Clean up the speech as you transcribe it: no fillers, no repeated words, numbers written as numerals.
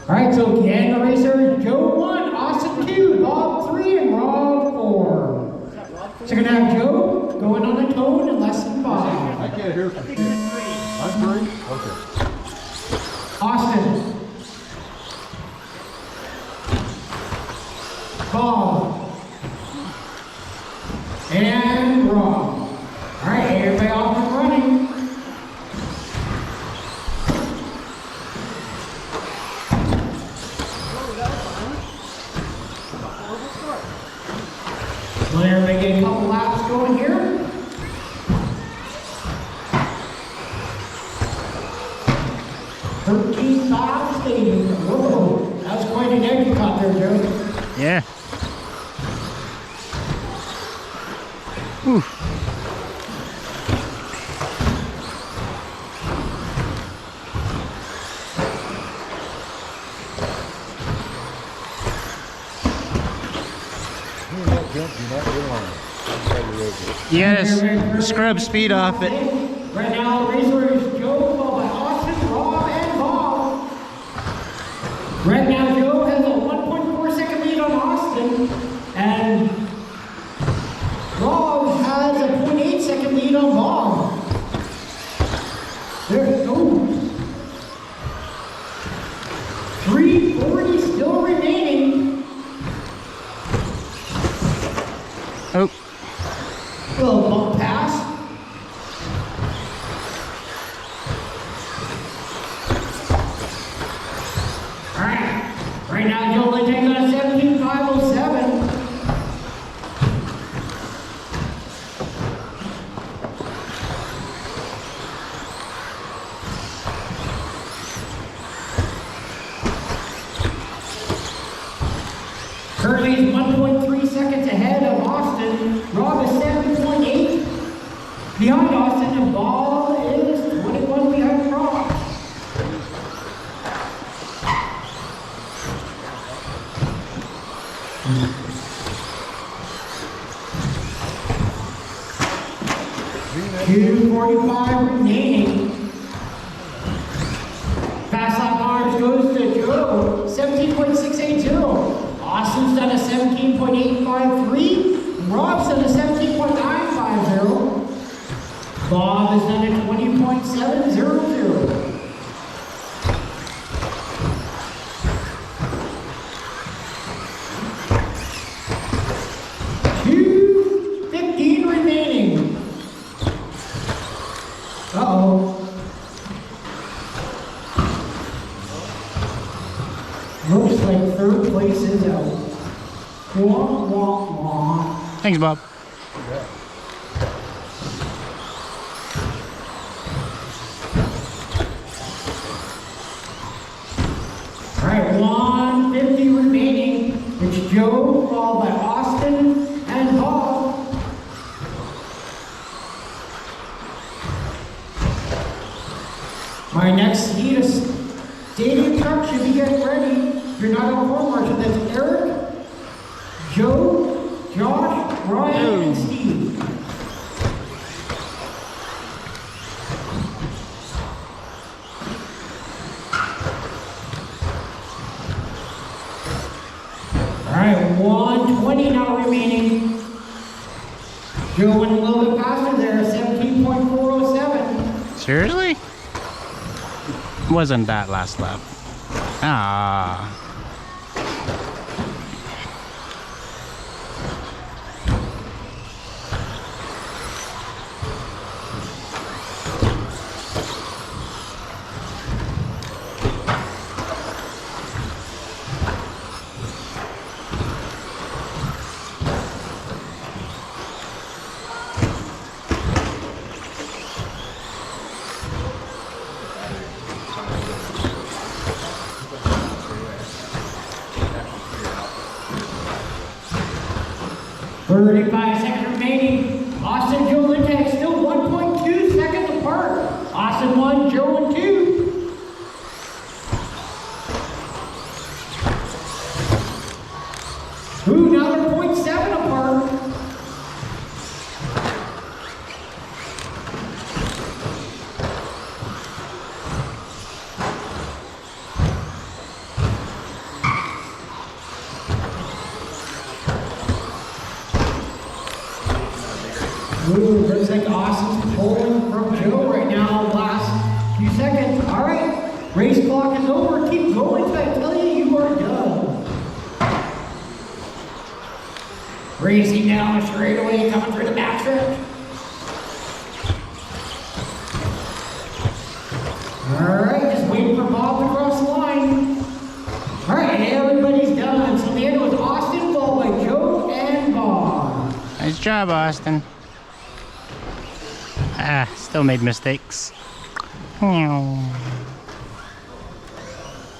All right, so Canada Racer, Joe 1, Austin 2, Bob 3, and Rob 4. So you're gonna have Joe going on a tone in less than 5. I can't hear from you. I'm 3? Okay. Austin. Bob. And Rob. All right, everybody off and running. Let everybody get a couple laps going here. $13,000 stadium. Whoa, that was quite an egg you caught there, Joe. Yeah. Whew. You gotta scrub speed off it. Right now, the racer is Joe, followed by Austin, Rob, and Bob. Right now, Joe has a 1.4 second lead on Austin, and Rob has a 0.8 second lead on Bob. There we go. 340 still remaining. Oh. Little bump pass. All right. Right now, Joe Linton's on 17,507. Currently, he's 1.3 seconds ahead of Austin. Rob is 7.8 behind Austin, and Ball is 21 behind Rob. $2:45 remaining. Fast lap arms goes to Joe, 17.680. Austin's done a 17.853. Rob's done a 17.950. Bob has done a 20.700. 2:15 remaining. Uh-oh. Looks like third place is out. Wah, wah, wah. Thanks, Bob. All right, 150 remaining. It's Joe, followed by Austin and Bob. My next heat of stadium truck should be getting ready. If you're not on court marshal, that's Eric, Joe, Josh, Ryan, and Steve. All right, 120 now remaining. Joe went a little bit faster there, 17.407. Seriously? Wasn't that last lap? Ah. $35 seconds remaining. Austin, Joe, Linton still 1.2 seconds apart. Austin 1, Joe and 2. Ooh, now they're 0.7 apart. Ooh, looks like Austin's pulling from Joe right now. Last few seconds. All right, race clock is over. Keep going till I tell you you are done. Racing down the straightaway, coming through the backstretch. All right, just waiting for Bob to cross the line. All right, everybody's done. So the end was Austin, followed by Joe and Bob. Nice job, Austin. Ah, still made mistakes. Meow.